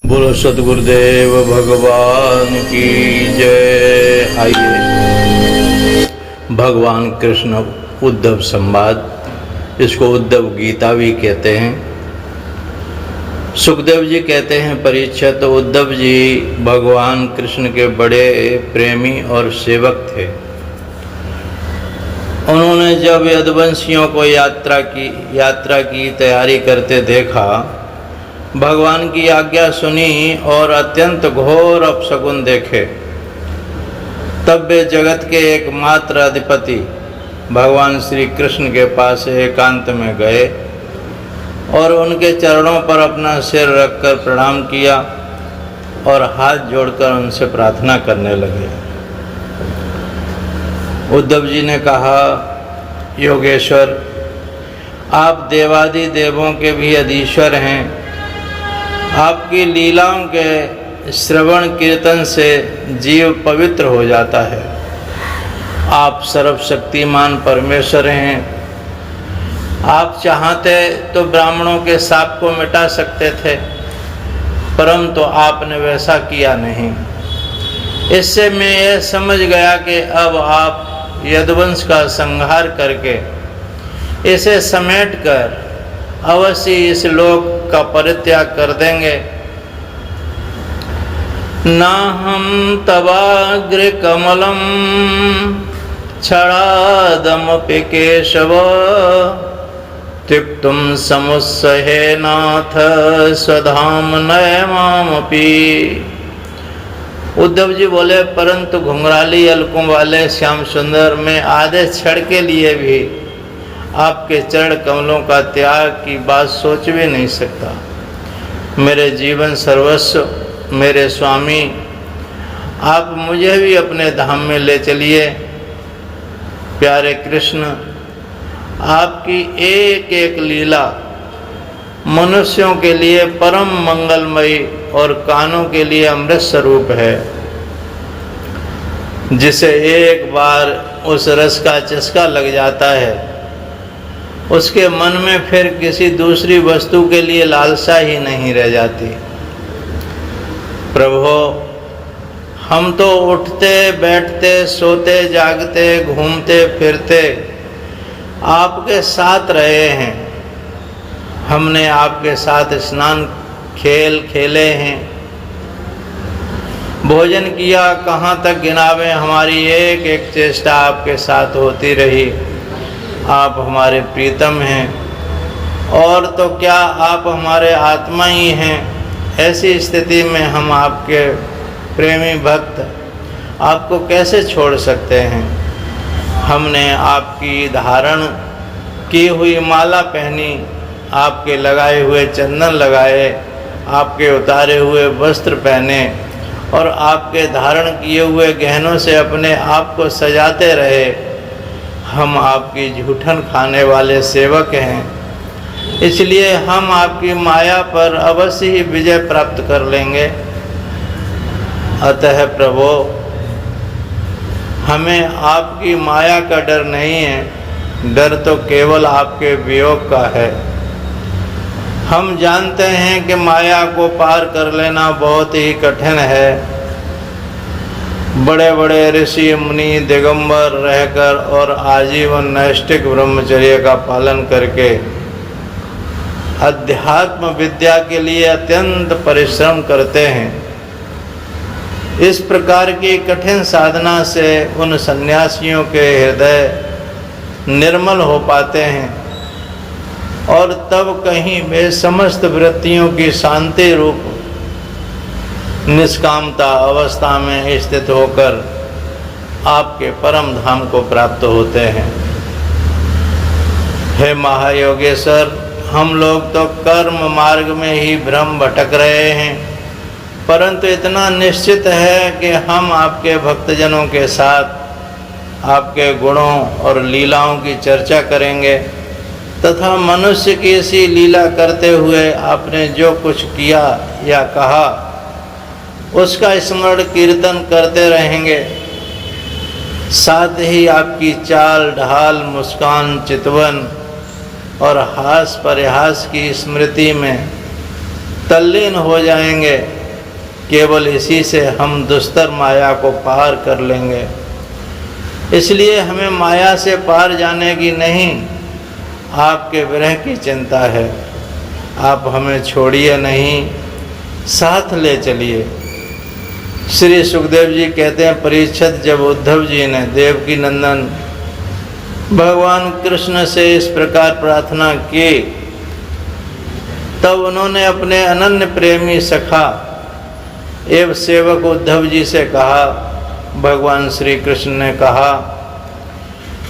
बोलो सदगुरुदेव भगवान की जय। आइए भगवान कृष्ण उद्धव संवाद, इसको उद्धव गीता भी कहते हैं। सुखदेव जी कहते हैं, परीक्षित उद्धव जी भगवान कृष्ण के बड़े प्रेमी और सेवक थे। उन्होंने जब यदुवंशियों को यात्रा की तैयारी करते देखा, भगवान की आज्ञा सुनी और अत्यंत घोर अपशकुन देखे, तब वे जगत के एकमात्र अधिपति भगवान श्री कृष्ण के पास एकांत में गए और उनके चरणों पर अपना सिर रखकर प्रणाम किया और हाथ जोड़कर उनसे प्रार्थना करने लगे। उद्धव जी ने कहा, योगेश्वर, आप देवादि देवों के भी अधीश्वर हैं। आपकी लीलाओं के श्रवण कीर्तन से जीव पवित्र हो जाता है। आप सर्वशक्तिमान परमेश्वर हैं। आप चाहते तो ब्राह्मणों के शाप को मिटा सकते थे, परंतु आपने वैसा किया नहीं। इससे मैं यह समझ गया कि अब आप यदुवंश का संहार करके इसे समेटकर अवश्य इस लोक का परित्याग कर देंगे। ना हम तवाग्र कमलम क्षणादमपि केशव त्यक्तुम समुत्सहे नाथ स्वधाम नयमामपि। उद्धव जी बोले, परंतु घुंघराली अलकों वाले श्याम सुंदर में आधे क्षण के लिए भी आपके चरण कमलों का त्याग की बात सोच भी नहीं सकता। मेरे जीवन सर्वस्व, मेरे स्वामी, आप मुझे भी अपने धाम में ले चलिए। प्यारे कृष्ण, आपकी एक एक लीला मनुष्यों के लिए परम मंगलमयी और कानों के लिए अमृत स्वरूप है। जिसे एक बार उस रस का चस्का लग जाता है, उसके मन में फिर किसी दूसरी वस्तु के लिए लालसा ही नहीं रह जाती। प्रभु, हम तो उठते बैठते सोते जागते घूमते फिरते आपके साथ रहे हैं। हमने आपके साथ स्नान खेले हैं, भोजन किया, कहाँ तक गिनावे, हमारी एक एक चेष्टा आपके साथ होती रही। आप हमारे प्रीतम हैं और तो क्या आप हमारे आत्मा ही हैं। ऐसी स्थिति में हम आपके प्रेमी भक्त आपको कैसे छोड़ सकते हैं। हमने आपकी धारण की हुई माला पहनी, आपके लगाए हुए चंदन लगाए, आपके उतारे हुए वस्त्र पहने और आपके धारण किए हुए गहनों से अपने आप को सजाते रहे। हम आपकी झूठन खाने वाले सेवक हैं, इसलिए हम आपकी माया पर अवश्य ही विजय प्राप्त कर लेंगे। अतः प्रभु, हमें आपकी माया का डर नहीं है, डर तो केवल आपके वियोग का है। हम जानते हैं कि माया को पार कर लेना बहुत ही कठिन है। बड़े बड़े ऋषि मुनि दिगंबर रहकर और आजीवन नैष्ठिक ब्रह्मचर्य का पालन करके अध्यात्म विद्या के लिए अत्यंत परिश्रम करते हैं। इस प्रकार की कठिन साधना से उन सन्यासियों के हृदय निर्मल हो पाते हैं और तब कहीं वे समस्त वृत्तियों की शांति रूप निष्कामता अवस्था में स्थित होकर आपके परम धाम को प्राप्त होते हैं। हे महायोगेश्वर, हम लोग तो कर्म मार्ग में ही भ्रम भटक रहे हैं, परंतु इतना निश्चित है कि हम आपके भक्तजनों के साथ आपके गुणों और लीलाओं की चर्चा करेंगे तथा मनुष्य की सी लीला करते हुए आपने जो कुछ किया या कहा उसका स्मरण कीर्तन करते रहेंगे। साथ ही आपकी चाल ढाल, मुस्कान, चितवन और हास परिहास की स्मृति में तल्लीन हो जाएंगे। केवल इसी से हम दुस्तर माया को पार कर लेंगे। इसलिए हमें माया से पार जाने की नहीं, आपके विरह की चिंता है। आप हमें छोड़िए नहीं, साथ ले चलिए। श्री सुखदेव जी कहते हैं, परीक्षित जब उद्धव जी ने देवकी नंदन भगवान कृष्ण से इस प्रकार प्रार्थना की, तब उन्होंने अपने अनन्य प्रेमी सखा एवं सेवक उद्धव जी से कहा, भगवान श्री कृष्ण ने कहा,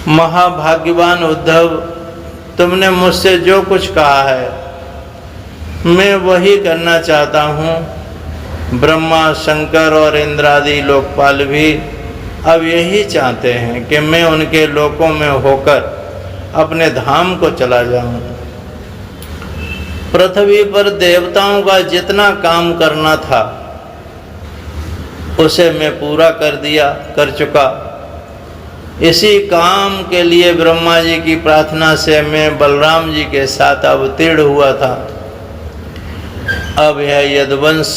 महाभाग्यवान उद्धव, तुमने मुझसे जो कुछ कहा है मैं वही करना चाहता हूँ। ब्रह्मा, शंकर और इंद्रादि लोकपाल भी अब यही चाहते हैं कि मैं उनके लोकों में होकर अपने धाम को चला जाऊं। पृथ्वी पर देवताओं का जितना काम करना था उसे मैं पूरा कर चुका। इसी काम के लिए ब्रह्मा जी की प्रार्थना से मैं बलराम जी के साथ अवतीर्ण हुआ था। अब यह यदुवंश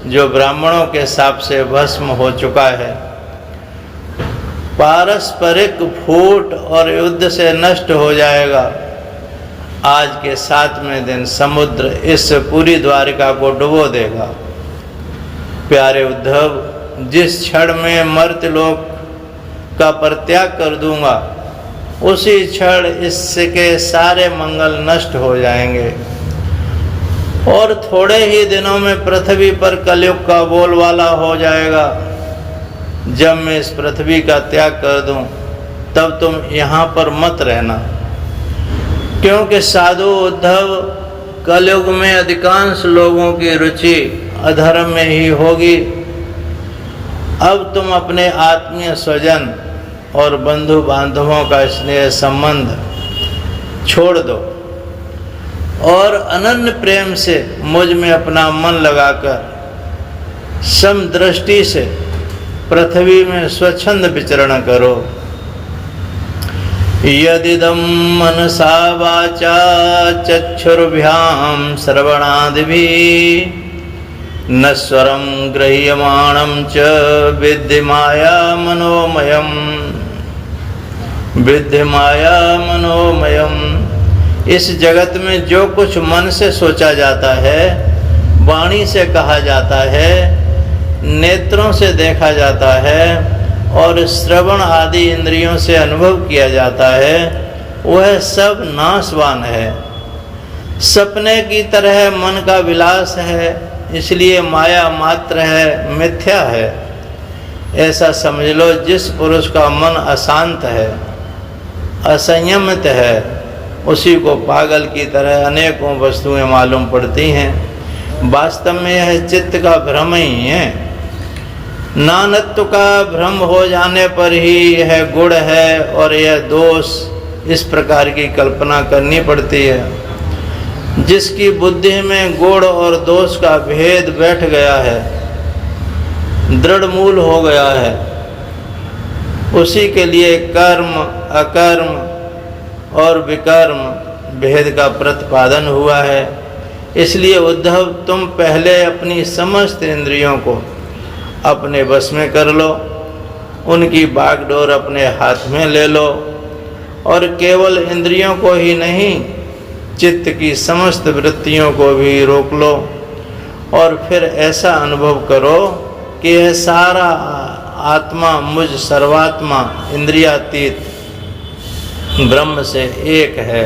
जो ब्राह्मणों के शाप से भस्म हो चुका है, पारस्परिक फूट और युद्ध से नष्ट हो जाएगा। आज के 7वें दिन समुद्र इस पूरी द्वारिका को डुबो देगा। प्यारे उद्धव, जिस क्षण में मर्त्यलोक का परित्याग कर दूंगा, उसी क्षण इसके सारे मंगल नष्ट हो जाएंगे और थोड़े ही दिनों में पृथ्वी पर कलयुग का बोलबाला हो जाएगा। जब मैं इस पृथ्वी का त्याग कर दूं, तब तुम यहाँ पर मत रहना, क्योंकि साधु उद्धव, कलयुग में अधिकांश लोगों की रुचि अधर्म में ही होगी। अब तुम अपने आत्मीय स्वजन और बंधु बांधवों का स्नेह संबंध छोड़ दो और अनन्य प्रेम से मुझ में अपना मन लगाकर समदृष्टि से पृथ्वी में स्वच्छंद विचरण करो। यदिदं मनसा वाचा चक्षुर्भ्यां श्रवणादिभिः नश्वरं गृह्यमाणं च विद्धि माया मनोमयम्। इस जगत में जो कुछ मन से सोचा जाता है, वाणी से कहा जाता है, नेत्रों से देखा जाता है और श्रवण आदि इंद्रियों से अनुभव किया जाता है, वह सब नाशवान है। सपने की तरह मन का विलास है, इसलिए माया मात्र है, मिथ्या है। ऐसा समझ लो, जिस पुरुष का मन अशांत है, असंयमित है, उसी को पागल की तरह अनेकों वस्तुएं मालूम पड़ती हैं। वास्तव में यह चित्त का भ्रम ही है। नानत्व का भ्रम हो जाने पर ही यह गुण है और यह दोष, इस प्रकार की कल्पना करनी पड़ती है। जिसकी बुद्धि में गुण और दोष का भेद बैठ गया है, दृढ़ मूल हो गया है, उसी के लिए कर्म, अकर्म और विकर्म भेद का प्रतिपादन हुआ है। इसलिए उद्धव, तुम पहले अपनी समस्त इंद्रियों को अपने बस में कर लो, उनकी बागडोर अपने हाथ में ले लो और केवल इंद्रियों को ही नहीं, चित्त की समस्त वृत्तियों को भी रोक लो और फिर ऐसा अनुभव करो कि यह सारा आत्मा मुझ सर्वात्मा इंद्रियातीत ब्रह्म से एक है,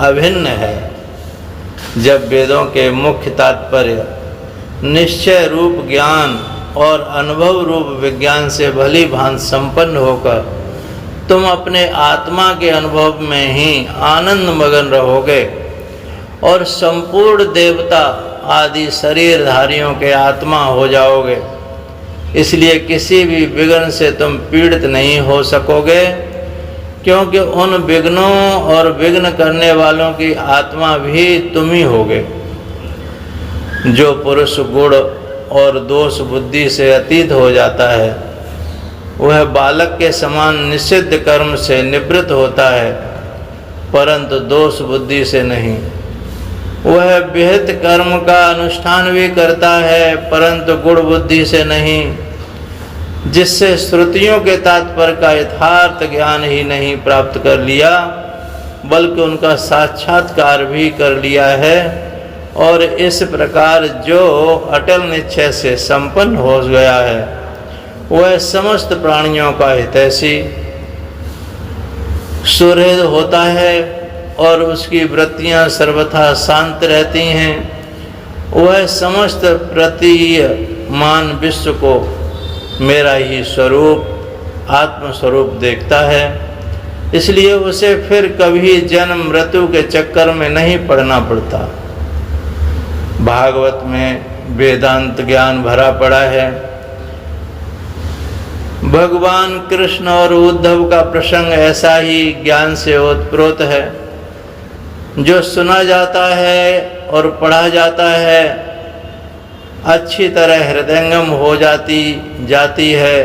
अभिन्न है। जब वेदों के मुख्य तात्पर्य निश्चय रूप ज्ञान और अनुभव रूप विज्ञान से भली भांति संपन्न होकर तुम अपने आत्मा के अनुभव में ही आनंद मगन रहोगे और संपूर्ण देवता आदि शरीरधारियों के आत्मा हो जाओगे। इसलिए किसी भी विघ्न से तुम पीड़ित नहीं हो सकोगे, क्योंकि उन विघ्नों और विघ्न करने वालों की आत्मा भी तुम ही होगे। जो पुरुष गुण और दोष बुद्धि से अतीत हो जाता है, वह बालक के समान निषिद्ध कर्म से निवृत्त होता है, परंतु दोष बुद्धि से नहीं। वह विहित कर्म का अनुष्ठान भी करता है, परंतु गुण बुद्धि से नहीं, जिससे श्रुतियों के तात्पर्य का यथार्थ ज्ञान ही नहीं प्राप्त कर लिया, बल्कि उनका साक्षात्कार भी कर लिया है। और इस प्रकार जो अटल निश्चय से संपन्न हो गया है, वह समस्त प्राणियों का हितैषी सुहृद होता है और उसकी वृत्तियां सर्वथा शांत रहती हैं। वह समस्त प्रतीयमान विश्व को मेरा ही स्वरूप, आत्म स्वरूप देखता है, इसलिए उसे फिर कभी जन्म मृत्यु के चक्कर में नहीं पड़ना पड़ता। भागवत में वेदांत ज्ञान भरा पड़ा है। भगवान कृष्ण और उद्धव का प्रसंग ऐसा ही ज्ञान से ओतप्रोत है, जो सुना जाता है और पढ़ा जाता है, अच्छी तरह हृदयंगम हो जाती है।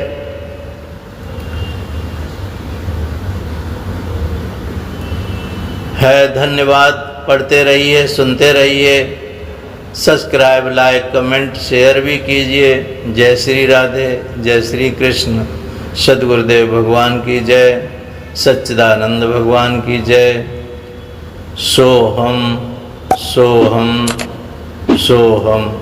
धन्यवाद। पढ़ते रहिए, सुनते रहिए, सब्सक्राइब, लाइक, कमेंट, शेयर भी कीजिए। जय श्री राधे, जय श्री कृष्ण। सद्गुरुदेव भगवान की जय, सच्चिदानंद भगवान की जय। सोहम सोहम सोहम।